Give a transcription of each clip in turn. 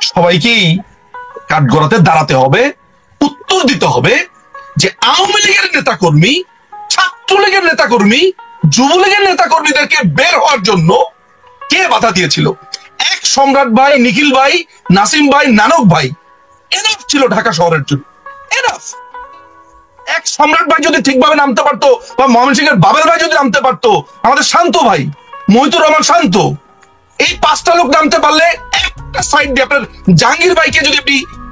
সবাইকেই কাঠগড়াতে দাঁড়াতে হবে, উত্তর দিতে হবে যে আওয়ামী লীগের নেতাকর্মী, ছাত্রলীগের নেতাকর্মী, যুবলীগের নেতাকর্মীদেরকে বের হওয়ার জন্য কে বাধা দিয়েছিল। এক সম্রাট ভাই, নিখিল ভাই, নাসিম ভাই, নানক ভাই এনাফ ছিল ঢাকা শহরের জন্য, এনাফ। এক সম্রাট ভাই যদি ঠিকভাবে নামতে পারতো, বা ময়মনসিংহের বাবেল ভাই যদি নামতে পারতো, আমাদের শান্ত ভাই, মহিতুর রহমান শান্ত, এই 5টা লোক নামতে পারলে, একটা সাইড দিয়ে আপনার জাহাঙ্গীর ভাইকে যদি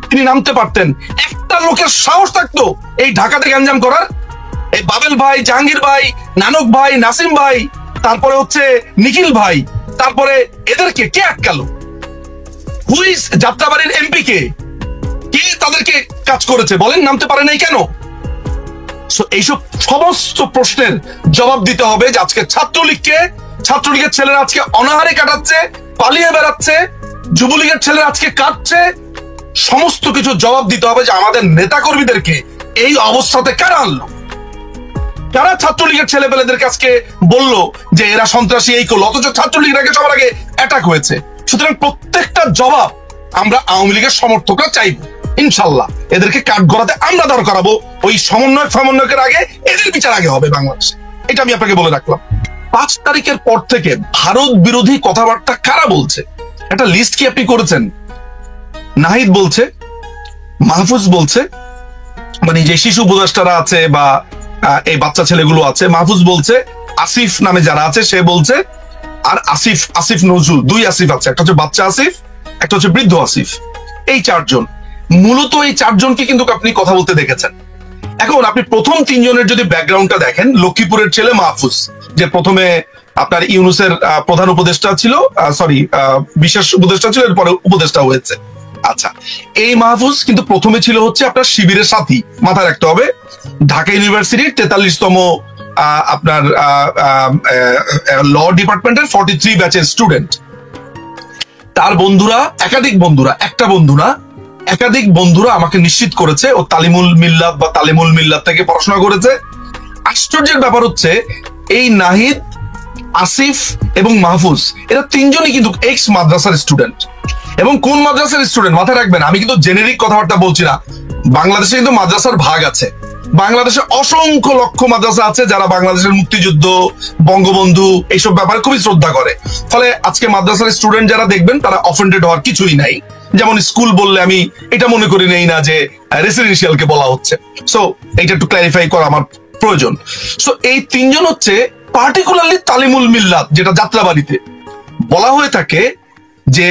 তিনি নামতে পারতেন, একটা লোকের সাহস থাকতো এই ঢাকাতে গ্যাঞ্জাম করার। এই বাবেল ভাই, জাহাঙ্গীর ভাই, নানক ভাই, নাসিম ভাই, তারপরে হচ্ছে নিখিল ভাই, তারপরে এদেরকে কে আটকালো? হুইস যাত্রাবাড়ির এমপি কে তাদেরকে কাজ করেছে বলেন, নামতে পারে নাই কেন? এইসব সমস্ত প্রশ্নের জবাব দিতে হবে যে আজকে ছাত্রলীগের ছেলেরা আজকে অনাহারে কাটাচ্ছে, পালিয়ে বেড়াচ্ছে, যুবলীগের ছেলেরা আজকে কাটছে। সমস্ত কিছু জবাব দিতে হবে যে আমাদের নেতাকর্মীদেরকে এই অবস্থাতে কারা আনলো, কারা ছাত্রলীগের ছেলেপেলেদেরকে আজকে বললো যে এরা সন্ত্রাসী, এই করলো, অথচ ছাত্রলীগের আগে সবার আগে অ্যাটাক হয়েছে। সুতরাং প্রত্যেকটা জবাব আমরা আওয়ামী লীগের সমর্থকরা চাইব ইনশাল্লাহ। এদেরকে কাঠগড়াতে আমরা দাঁড় করাবো, ওই সমন্বয়কের আগে এদের বিচার আগে হবে বাংলাদেশে। এটা আমি আপনাকে বলে রাখলাম। 5 তারিখের পর থেকে ভারত বিরোধী কথাবার্তা কারা বলছে, একটা লিস্ট কি আপনি করেছেন? নাহিদ বলছে, মাহফুজ বলছে, মানে যে শিশু উপদেষ্টারা আছে বা এই বাচ্চা ছেলেগুলো আছে, মাহফুজ বলছে, আসিফ নামে যারা আছে সে বলছে, আর আসিফ নজরুল, 2 আসিফ আছে, একটা হচ্ছে বাচ্চা আসিফ, একটা হচ্ছে বৃদ্ধ আসিফ। এই 4 জন, মূলত এই 4 জনকে কিন্তু আপনি কথা বলতে দেখেছেন। এখন আপনি প্রথম 3 জনের যদি ব্যাকগ্রাউন্ডটা দেখেন, লক্ষ্মীপুরের ছেলে মাহফুজ, যে প্রথমে আপনার ইউনুসের প্রধান উপদেষ্টা ছিল, বিশেষ উপদেষ্টা ছিল, এরপরে উপদেষ্টা হয়েছে। আচ্ছা, এই মাহফুজ কিন্তু প্রথমে ছিল হচ্ছে আপনার শিবিরের সাথী, মাথায় রাখতে হবে। ঢাকা ইউনিভার্সিটির 43তম আপনার ল ডিপার্টমেন্টের 43 ব্যাচের স্টুডেন্ট। তার বন্ধুরা, একাধিক বন্ধুরা, একটা বন্ধু না, একাধিক বন্ধুরা আমাকে নিশ্চিত করেছে ও তালিমুল মিল্লাত থেকে পড়াশোনা করেছে। আশ্চর্যের ব্যাপার হচ্ছে এই নাহিদ, আসিফ এবং মাহফুজ এরা 3 জনই কিন্তু এক্স মাদ্রাসার স্টুডেন্ট। এবং কোন মাদ্রাসার স্টুডেন্ট মাথায় রাখবেন, আমি কিন্তু জেনেরিক কথাবার্তা বলছি না। বাংলাদেশে কিন্তু মাদ্রাসার ভাগ আছে, বাংলাদেশে অসংখ্য লক্ষ মাদ্রাসা আছে যারা বাংলাদেশের মুক্তিযুদ্ধ, বঙ্গবন্ধু এইসব ব্যাপারে খুবই শ্রদ্ধা করে। ফলে আজকে মাদ্রাসার স্টুডেন্ট যারা দেখবেন তারা অফেন্ডেড হওয়ার কিছুই নাই। যেমন স্কুল বললে আমি এটা মনে করি নেই না যে রেসিডেন্সিয়ালকে বলা হচ্ছে। সো এইটা একটু ক্ল্যারিফাই করা আমার প্রয়োজন। সো এই 3 জন হচ্ছে পার্টিকুলারলি তালিমুল মিল্লাত, যেটা যাত্রাবাড়িতে বলা হয়ে থাকে যে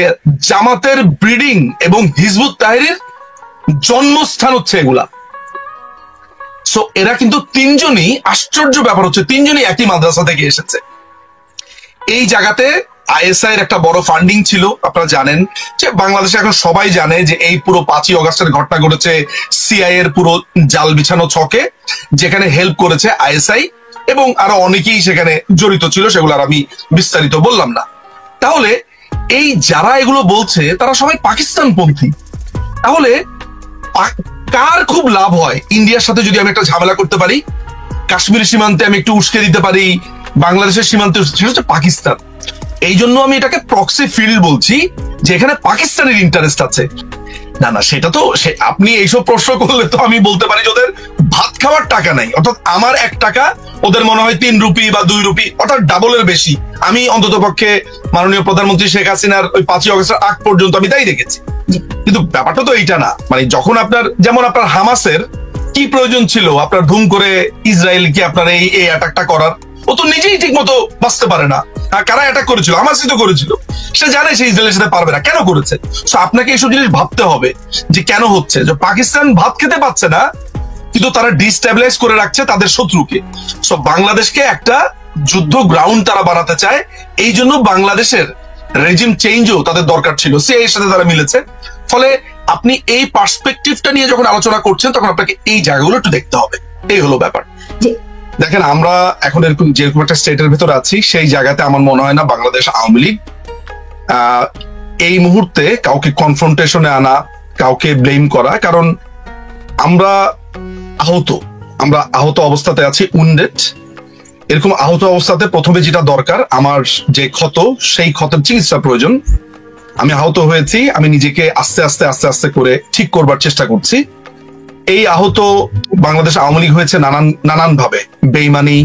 জামাতের ব্রিডিং এবং হিজবুত তাহরির জন্মস্থান হচ্ছে এগুলা। সো এরা কিন্তু 3 জনই, আশ্চর্য ব্যাপার হচ্ছে 3 জনই একই মাদ্রাসা থেকে এসেছে। এই জায়গাতে আইএসআই এর একটা বড় ফান্ডিং ছিল। আপনারা জানেন যে বাংলাদেশে এখন সবাই জানে যে এই পুরো 5ই অগাস্টের ঘটনা ঘটেছে সিআই এর পুরো জাল বিছানো ছকে, যেখানে হেল্প করেছে আইএসআই এবং আরো অনেকেই সেখানে জড়িত ছিল, সেগুলো আর আমি বিস্তারিত বললাম না। তাহলে এই যারা এগুলো বলছে তারা সবাই পাকিস্তানপন্থী। তাহলে কার খুব লাভ হয় ইন্ডিয়ার সাথে যদি আমি একটা ঝামেলা করতে পারি, কাশ্মীর সীমান্তে আমি একটু উস্কে দিতে পারি, বাংলাদেশের সীমান্তে, সেটা হচ্ছে পাকিস্তান। এই জন্য আমি এটাকে প্রক্সি ফিল্ড বলছি, যেখানে পাকিস্তানের ইন্টারেস্ট আছে। না সেটা তো আপনি এইসব প্রশ্ন করলে তো আমি বলতে পারি যে ওদের ভাত খাওয়ার টাকা নাই, অর্থাৎ আমার 1 টাকা ওদের মনে হয় 3 রুপি বা 2 রুপি, অর্থাৎ ডাবলের বেশি। আমি অন্তত পক্ষে মাননীয় প্রধানমন্ত্রী শেখ হাসিনার ওই 5ই অগস্টের আগ পর্যন্ত আমি তাই দেখেছি। কিন্তু ব্যাপারটা তো এইটা না, মানে যখন আপনার, যেমন আপনার হামাসের কি প্রয়োজন ছিল আপনার ধুম করে ইসরায়েলকে আপনার এই অ্যাটাকটা করার? ও তো নিজেই ঠিক মতো বাঁচতে পারে না। কারা অ্যাটাক করেছিল? হামাসই তো করেছিল। সে জানে সে ইসরায়েলের সাথে পারবে না, কেন করেছে? তো আপনাকে এইসব জিনিস ভাবতে হবে যে কেন হচ্ছে। যে পাকিস্তান ভাত খেতে পাচ্ছে না, কিন্তু তারা ডিস্টেবিলাইজ করে রাখছে তাদের শত্রুকে। সো বাংলাদেশকে একটা যুদ্ধ গ্রাউন্ড তারা বানাতে চায়, এই জন্য বাংলাদেশের রেজিম চেঞ্জও তাদের দরকার ছিল, সিআইএর সাথে তারা মিলেছে। ফলে আপনি এই পার্সপেক্টিভটা নিয়ে যখন আলোচনা করছেন তখন আপনাকে এই জায়গাগুলো একটু দেখতে হবে। এই হলো ব্যাপার। দেখেন, আমরা এখন এরকম যেরকম একটা স্টেটের ভেতরে আছি, সেই জায়গাতে আমার মনে হয় না বাংলাদেশ আওয়ামী লীগ এই মুহূর্তে কাউকে কনফ্রন্টেশনে আনা, কাউকে ব্লেম করা, কারণ আমরা আহত অবস্থাতে আছি, উইন্ডেড। এরকম আহত অবস্থাতে প্রথমে যেটা দরকার, আমার যে ক্ষত, সেই ক্ষতের চিকিৎসা প্রয়োজন। আমি আহত হয়েছি, আমি নিজেকে আস্তে আস্তে আস্তে আস্তে করে ঠিক করবার চেষ্টা করছি। এই আহত বাংলাদেশ আওয়ামী লীগ হয়েছে নানান ভাবে, বেইমানি,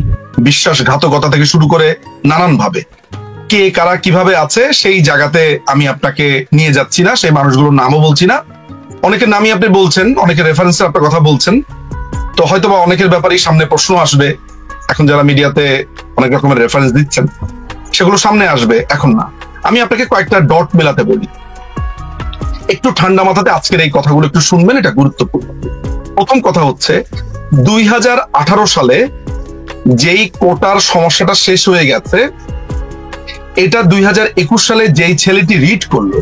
বিশ্বাসঘাতকতা থেকে শুরু করে নানান ভাবে। কে কারা কিভাবে আছে সেই জায়গাতে আমি আপনাকে নিয়ে যাচ্ছি না, সেই মানুষগুলোর নামও বলছি না। অনেকের নামই আপনি বলছেন, অনেকের রেফারেন্সে আপনার কথা বলছেন, তো হয়তো বা অনেকের ব্যাপারেই সামনে প্রশ্ন আসবে। এখন যারা মিডিয়াতে অনেক রকমের রেফারেন্স দিচ্ছেন সেগুলো সামনে আসবে, এখন না। আমি আপনাকে কয়েকটা ডট মেলাতে বলি, একটু ঠান্ডা মাথাতে আজকের এই কথাগুলো একটু শুনবেন, এটা গুরুত্বপূর্ণ। প্রথম কথা হচ্ছে 2018 সালে যেই কোটার সমস্যাটা শেষ হয়ে গেছে, এটা 2021 সালে যেই ছেলেটি রিড করলো,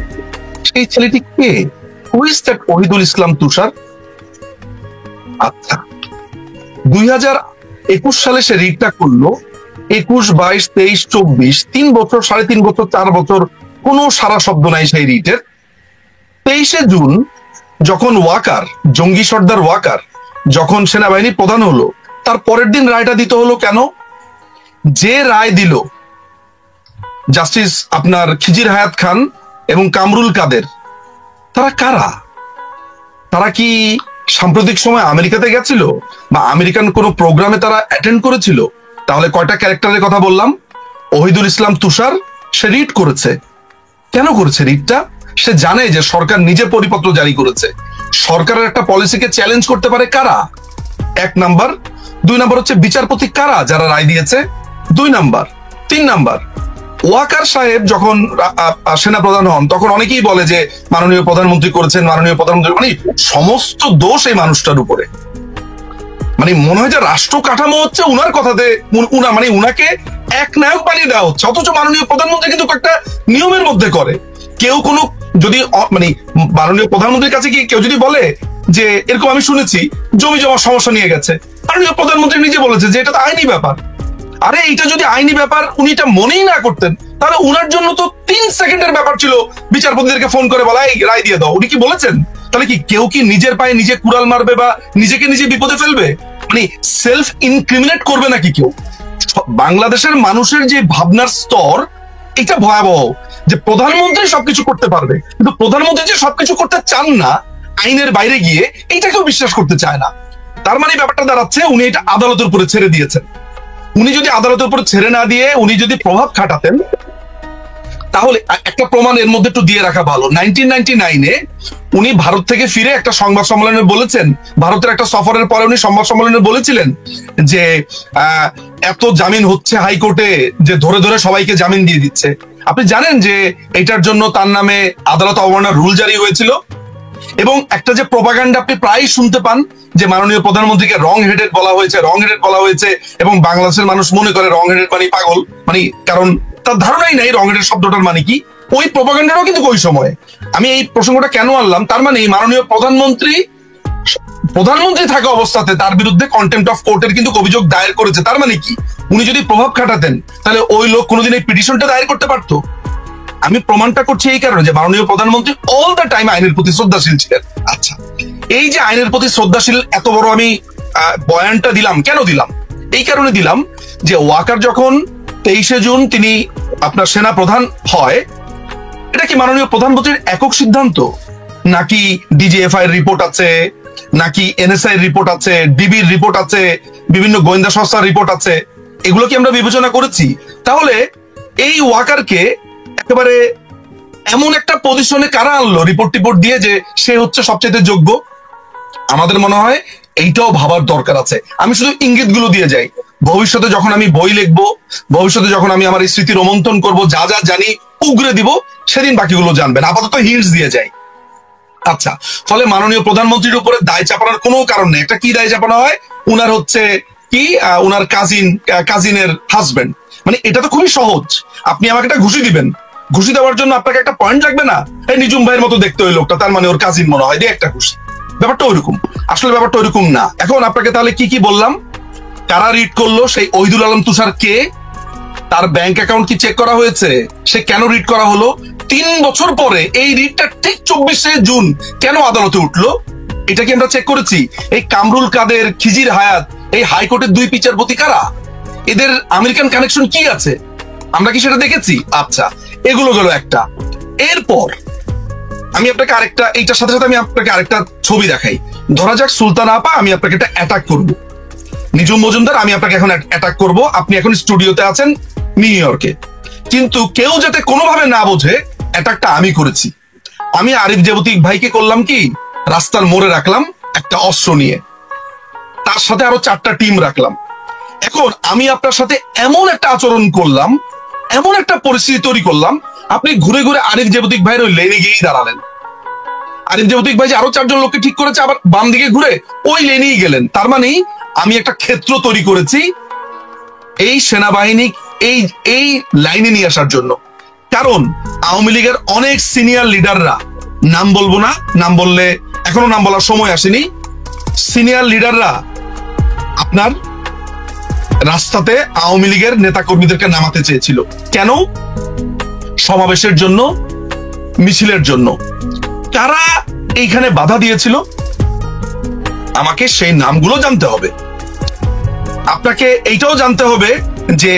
সেই ছেলেটি কে? হু ইজ দ্যাট ওহিদুল ইসলাম তুষার? আচ্ছা, 2021 সালে সে রিডটা করলো, 21, 22, 23, 24, 3 বছর, 3.5 বছর, 4 বছর কোনো সারা শব্দ নাই সেই রিটের। 23শে জুন যখন ওয়াকার, জঙ্গি সর্দার ওয়াকার যখন সেনাবাহিনী প্রধান হলো, তার পরের দিন রায়টা দিতে হলো কেন? যে রায় দিল জাস্টিস আপনার খিজির হায়াত খান এবং কামরুল কাদের, তারা কারা? তারা কি সাম্প্রতিক সময় আমেরিকাতে গেছিল বা আমেরিকান কোন প্রোগ্রামে তারা অ্যাটেন্ড করেছিল? তাহলে কয়টা ক্যারেক্টারের কথা বললাম? ওহিদুল ইসলাম তুষার, সে রিড করেছে। কেন করেছে রিডটা? সে জানে যে সরকার নিজে পরিপত্র জারি করেছে, সরকারের একটা পলিসিকে চ্যালেঞ্জ করতে পারে কারা? 1 নাম্বার। 2 নাম্বার হচ্ছে বিচারপতি কারা যারা রায় দিয়েছে, 2 নাম্বার। 3 নাম্বার, ওয়াকার সাহেব যখন সেনাপ্রধান হন তখন অনেকেই বলে যে মাননীয় প্রধানমন্ত্রী করেছেন, মাননীয় প্রধানমন্ত্রী, মানে সমস্ত দোষ এই মানুষটার উপরে। মানে মনে হয় যে রাষ্ট্র কাঠামো হচ্ছে উনার কথাতে, মানে উনাকে এক নায়ক বানিয়ে দেওয়া হচ্ছে, অথচ মাননীয় প্রধানমন্ত্রী কিন্তু একটা নিয়মের মধ্যে করে। কেউ কোনো যদি মানে মাননীয় প্রধানমন্ত্রীর কাছে কি কেউ যদি বলে যে এরকম আমি শুনেছি জমি জমার সমস্যা নিয়ে গেছে, মাননীয় প্রধানমন্ত্রী নিজে বলেছে যে এটা তো আইনি ব্যাপার। আরে এটা যদি আইনি ব্যাপার উনি এটা মনেই না করতেন, তাহলে উনার জন্য তো 3 সেকেন্ডের ব্যাপার ছিল বিচারপতিদেরকে ফোন করে বলা এই রায় দিয়ে দাও। উনি কি বলেছেন? তাহলে কি কেউ কি নিজের পায়ে নিজে কুড়াল মারবে বা নিজেকে নিজে বিপদে ফেলবে? মানে সেলফ ইনক্রিমিনেট করবে নাকি কেউ? বাংলাদেশের মানুষের যে ভাবনার স্তর, এটা ভয়াবহ, যে প্রধানমন্ত্রী সবকিছু করতে পারবে, কিন্তু প্রধানমন্ত্রী যে সবকিছু করতে চান না আইনের বাইরে গিয়ে, এইটা কেউ বিশ্বাস করতে চায় না। তার মানে ব্যাপারটা দাঁড়াচ্ছে উনি এটা আদালতের উপরে ছেড়ে দিয়েছেন। উনি যদি আদালতের উপর ছেড়ে না দিয়ে উনি যদি প্রভাব খাটাতেন, তাহলে একটা প্রমাণ এর মধ্যে একটু দিয়ে রাখা ভালো। 1999-এ উনি ভারত থেকে ফিরে একটা সংবাদ সম্মেলনে বলেছেন, ভারতের একটা সফরের পরে উনি সংবাদ সম্মেলনে বলেছিলেন যে এত জামিন হচ্ছে হাইকোর্টে যে ধরে ধরে সবাইকে জামিন দিয়ে দিচ্ছে। আপনি জানেন যে এটার জন্য তার নামে আদালত অবমাননার রুল জারি হয়েছিল। এবং একটা যে প্রপাগান্ডা আপনি প্রায় শুনতে পান যে মাননীয় প্রধানমন্ত্রীকে রং হেডেড বলা হয়েছে, রং হেডেড বলা হয়েছে, এবং বাংলাদেশের মানুষ মনে করে রং হেডেড মানে পাগল, মানে কারণ তার ধারণাই নাই রং হেডেড শব্দটার মানে কি। ওই প্রপাগান্ডাটাও কিন্তু ওই সময়। আমি এই প্রসঙ্গটা কেন আনলাম, তার মানে মাননীয় প্রধানমন্ত্রী থাকা অবস্থাতে তার বিরুদ্ধে কন্টেম্পট অফ কোর্টের কিন্তু অভিযোগ দায়ের করেছে। তার মানে কি উনি যদি প্রভাব খাটাতেন তাহলে ওই লোক কোনোদিন এই পিটিশনটা দায়ের করতে পারতো? আমি প্রমাণটা করছি এই কারণে যে মাননীয় প্রধানমন্ত্রী অল দ্য টাইম আইনের প্রতি শ্রদ্ধাশীল ছিলেন। আচ্ছা, এই যে আইনের প্রতি শ্রদ্ধাশীল এত বড় আমি বয়ানটা দিলাম, কেন দিলাম? এই কারণে দিলাম যে ওয়াকার যখন 23শে জুন তিনি আপনার সেনা প্রধান হয়, এটা কি মাননীয় প্রধানমন্ত্রীর একক সিদ্ধান্ত, নাকি ডিজিএফআই এর রিপোর্ট আছে, নাকি এনএসআই এর রিপোর্ট আছে, ডিবির রিপোর্ট আছে, বিভিন্ন গোয়েন্দা সংস্থার রিপোর্ট আছে? এগুলো কি আমরা বিবেচনা করেছি? তাহলে এই ওয়াকারকে একেবারে এমন একটা পজিশনে কারা আনলো রিপোর্ট দিয়ে যে সে হচ্ছে সবচেয়ে যোগ্য? আমাদের মনে হয় এইটাও ভাবার দরকার আছে। আমি শুধু ইঙ্গিত গুলো দিয়ে যাই, ভবিষ্যতে যখন আমি বই লিখবো, ভবিষ্যতে যখন আমি আমার এই স্মৃতি রোমন্থন করবো, যা যা জানি উগরে দিব, সেদিন বাকিগুলো জানবেন। আপাতত হিন্টস দিয়ে যাই। আচ্ছা, ফলে মাননীয় প্রধানমন্ত্রীর উপরে দায় চাপানোর কোনো কারণ নেই। একটা কি দায় চাপানো হয়? উনার হচ্ছে কি, উনার কাজিনের হাজবেন্ড। মানে এটা তো খুবই সহজ। আপনি আমাকে একটা ঘুষি দিবেন, ঘুষি দেওয়ার জন্য আপনাকে একটা পয়েন্ট লাগবে না? এই নিজুম ভাইয়ের মতো দেখতে ওই লোকটা, তার মানে ওর কাজিন মনে হয়, দিয়ে একটা ঘুষি। ব্যাপারটা ওইরকম। আসলে ব্যাপারটা ওইরকম না। এখন আপনাকে তাহলে কি কি বললাম, কারা রিড করলো, সেই ওহিদুল আলম তুষার কে, তার ব্যাংক অ্যাকাউন্ট কি চেক করা হয়েছে, সে কেন রিড করা হলো, 3 বছর পরে এই রিডটা ঠিক 24শে জুন কেন আদালতে উঠলো, এটা কি আমরা চেক করেছি? এই কামরুল কাদের, খিজির হায়াত, এই হাইকোর্টের 2 বিচারপতি কারা, এদের আমেরিকান কানেকশন কি আছে, আমরা কি সেটা দেখেছি? আচ্ছা, এগুলো গেল একটা। এরপর আমি আপনাকে আরেকটা, এইটার সাথে সাথে আমি আপনাকে আরেকটা ছবি দেখাই। ধরা যাক সুলতানা আপা, আমি আপনাকে একটা অ্যাটাক করব। নিজুম মজুমদার, আমি আপনাকে এখন অ্যাটাক করব। আপনি এখন স্টুডিওতে আছেন নিউ ইয়র্কে, কিন্তু কেউ যাতে কোনোভাবে না বোঝে অ্যাটাকটা আমি করেছি। আমি আরিফ জেবতিক ভাইকে করলাম কি, রাস্তার মোড়ে রাখলাম একটা অস্ত্র নিয়ে, তার সাথে আরো 4টা টিম রাখলাম। এখন আমি আপনার সাথে এমন একটা আচরণ করলাম, এমন একটা পরিস্থিতি তৈরি করলাম, আপনি ঘুরে ঘুরে আরিফ জেবতিক ভাইয়ের ওই লেনে গিয়েই দাঁড়ালেন। আরিফ জেবতিক ভাই যে আরো 4জন লোককে ঠিক করেছে, আবার বাম দিকে ঘুরে ওই লেনেই গেলেন। তার মানে আমি একটা ক্ষেত্র তৈরি করেছি এই সেনাবাহিনী এই এই লাইনে নিয়ে আসার জন্য। কারণ আওয়ামী লীগের অনেক সিনিয়র লিডাররা, নাম বলবো না, নাম বললে এখনো নাম বলার সময় আসেনি, সিনিয়র লিডাররা আপনার রাস্তাতে আওয়ামী লীগের নেতা কর্মীদেরকে নামাতে চেয়েছিল। কেন? সমাবেশের জন্য, মিছিলের জন্য। কারা এইখানে বাধা দিয়েছিল? আমাকে সেই নামগুলো জানতে হবে। আপনাকে এইটাও জানতে হবে যে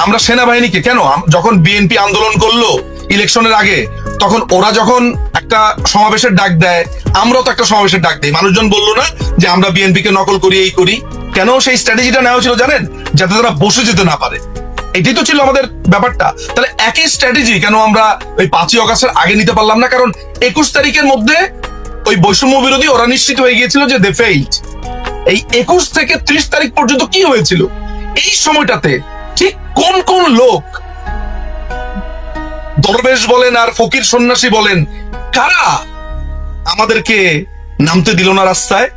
আমরা সেনাবাহিনীকে কেন, যখন বিএনপি আন্দোলন করলো ইলেকশনের আগে, তখন ওরা যখন একটা সমাবেশের ডাক দেয়, আমরাও তো একটা সমাবেশের ডাক দিই। মানুষজন বললো না যে আমরা বিএনপি কে নকল করি, এই করি। কেন সেই স্ট্র্যাটেজিটা নেওয়া ছিল জানেন? যাতে তারা বসে যেতে না পারে। এটাই তো ছিল আমাদের ব্যাপারটা। তাহলে একই স্ট্র্যাটেজি কেন আমরা ওই 5ই অগাস্টের আগে নিতে পারলাম না? কারণ 21 তারিখের মধ্যে ওই বৈষম্য বিরোধী ওরা নিশ্চিত হয়ে গিয়েছিল যে দে ফেইল্ড। এই 21 থেকে 30 তারিখ পর্যন্ত কি হয়েছিল? এই সময়টাতে ঠিক কোন কোন লোক, দরবেশ বলেন আর ফকির সন্ন্যাসী বলেন, কারা আমাদেরকে নামতে দিল না রাস্তায়?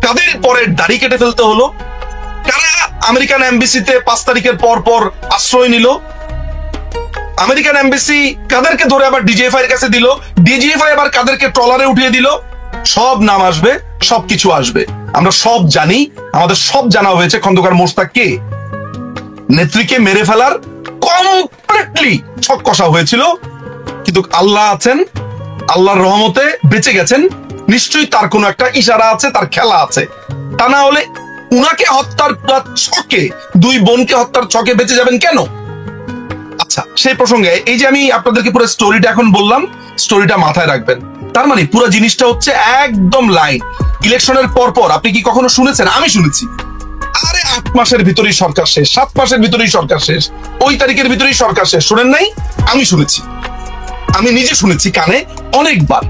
কাদের পরে দাড়ি কেটে ফেলতে হলো? কারা আমেরিকান এমবেসিতে 5 তারিখের পর পর আশ্রয় নিল? আমেরিকান এমবেসি কাদেরকে ধরে আবার ডিজিএফআই এর কাছে দিল? ডিজিএফআই আবার কাদেরকে ট্রলারে উঠিয়ে দিল? সব নাম আসবে, সবকিছু আসবে। আমরা সব জানি, আমাদের সব জানা হয়েছে খন্দকার মোশতাককে নেত্রীকে মেরে ফেলার কমপ্লিটলি ছক কষা হয়েছিল। কিন্তু আল্লাহ আছেন, আল্লাহর রহমতে বেঁচে গেছেন। নিশ্চয়ই তার কোনো একটা ইশারা আছে, তার খেলা আছে। তা না হলে উনাকে হত্যার ছকে, 2 বোনকে হত্যার ছকে বেঁচে যাবেন কেন? আচ্ছা, সেই প্রসঙ্গে এই যে আমি আপনাদেরকে পুরো স্টোরিটা এখন বললাম, স্টোরিটা মাথায় রাখবেন। তার মানে পুরো জিনিসটা হচ্ছে একদম লাইন। ইলেকশনের পর পর আপনি কি কখনো শুনেছেন? আমি শুনেছি, আরে 8 মাসের ভিতরেই সরকার শেষ, 7 মাসের ভিতরেই সরকার শেষ, ওই তারিখের ভিতরেই সরকার শেষ। শুনেন নাই? আমি শুনেছি, আমি নিজে শুনেছি কানে অনেকবার।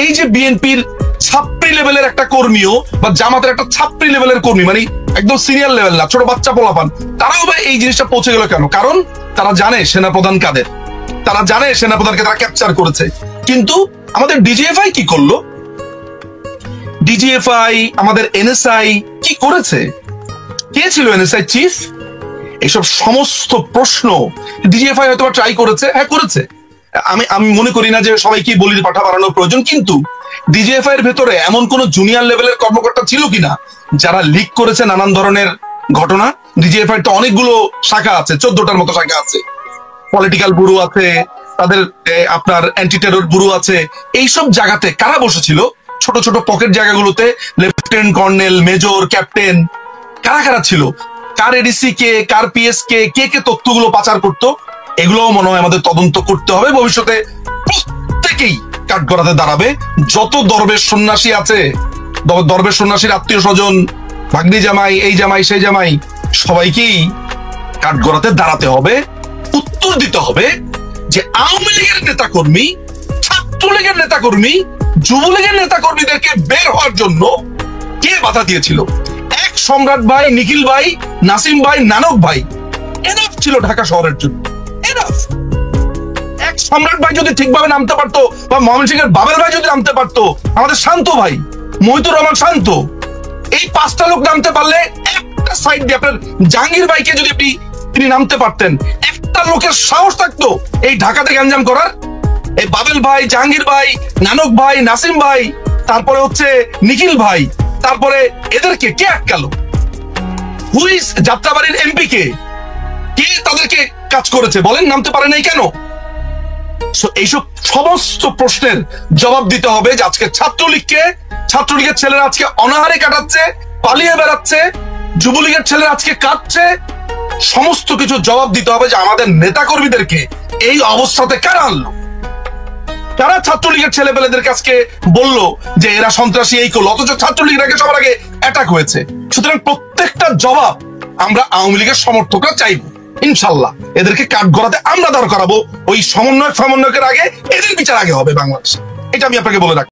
এই যে বিএনপির ছাত্রী লেভেলের একটা কর্মীও বা জামাতের একটা ছাত্রী লেভেলের কর্মী, মানে একদম সিনিয়র লেভেল না, ছোট বাচ্চা পোলাপান, তারাও বা এই জিনিসটা পৌঁছে গেল কেন? কারণ তারা জানে সেনাপ্রধান কাদের, তারা জানে সেনাপ্রধানকে তারা ক্যাপচার করেছে। কিন্তু আমাদের ডিজিএফআই কি করলো? ডিজিএফআই, আমাদের এনএসআই কি করেছে? কে ছিল এনএসআই চিফ? এইসব সমস্ত প্রশ্ন ডিজিএফআই হয়তো ট্রাই করেছে, হ্যাঁ করেছে। আমি মনে করি না যে সবাইকে বলির পাঠা বাড়ানোর প্রয়োজন, কিন্তু ডিজিএফআই এর ভেতরে এমন কোন জুনিয়র লেভেলের কর্মকর্তা ছিল কিনা যারা লিক করেছে নানান ধরনের ঘটনা? ডিজিএফআই তো অনেকগুলো শাখা আছে, 14টার মতো শাখা আছে। পলিটিক্যাল ব্যুরো আছে, তাদের আপনার অ্যান্টি টেরর ব্যুরো আছে। এইসব জায়গাতে কারা বসেছিল? ছোট ছোট পকেট জায়গাগুলোতে লেফটেন্যান্ট কর্নেল, মেজর, ক্যাপ্টেন, কারা কারা ছিল? কার এডিসি কে, কার পিএস কে, কে কে তথ্যগুলো পাচার করতো? এগুলোও মনে হয় আমাদের তদন্ত করতে হবে। ভবিষ্যতে প্রত্যেকেই কাঠগড়াতে দাঁড়াবে। যত দরবেশ সন্ন্যাসী আছে, দরবেশ সন্ন্যাসীর আত্মীয় স্বজন, ভাগ্নি জামাই, এই জামাই সেই জামাই, সবাইকেই কাঠগড়াতে দাঁড়াতে হবে, উত্তর দিতে হবে যে আওয়ামী লীগের নেতা কর্মী, ছাত্রলীগের নেতা কর্মী, যুবলীগের নেতা কর্মীদেরকে বের হওয়ার জন্য কে বাধা দিয়েছিল। এক সম্রাট ভাই, নিখিল ভাই, নাসিম ভাই, নানক ভাই এনাফ ছিল ঢাকা শহরের জন্য। এনাফ। এক সম্রাট ভাই যদি ঠিকভাবে নামতে পারতো, বা ময়মনসিংহের বাবেল ভাই যদি নামতে পারতো, আমাদের শান্ত ভাই, মহিতুর রহমান শান্ত, এই 5টা লোক নামতে পারলে, একটা সাইড দিয়ে আপনার জাহাঙ্গীর ভাইকে যদি তিনি নামতে পারতেন, একটা লোকের সাহস থাকতো এই ঢাকাতে গ্যাঞ্জাম করার। এই বাবেল ভাই, জাহাঙ্গীর ভাই, নানক ভাই, নাসিম ভাই, তারপরে হচ্ছে নিখিল ভাই, তারপরে এদেরকে কে আটকালো? হুইস যাত্রাবাড়ির এমপি কে তাদেরকে কাজ করেছে বলেন? নামতে পারে নাই কেন? এইসব সমস্ত প্রশ্নের জবাব দিতে হবে যে আজকে ছাত্রলীগের ছেলেরা আজকে অনাহারে কাটাচ্ছে, পালিয়ে বেড়াচ্ছে, যুবলীগের ছেলেরা আজকে কাটছে। সমস্ত কিছু জবাব দিতে হবে যে আমাদের নেতা কর্মীদেরকে এই অবস্থাতে কারা আনলো। তারা ছাত্রলীগের ছেলেপেলেদের কাছে বললো যে এরা সন্ত্রাসী এই করলো, অথচ ছাত্রলীগের আগে সবার আগে অ্যাটাক হয়েছে। সুতরাং প্রত্যেকটা জবাব আমরা আওয়ামী লীগের সমর্থকরা চাইবো ইনশাল্লাহ। এদেরকে কাঠগড়াতে আমরা দাঁড় করাবো। ওই সমন্বয়কের আগে এদের বিচার আগে হবে বাংলাদেশে, এটা আমি আপনাকে বলে রাখি।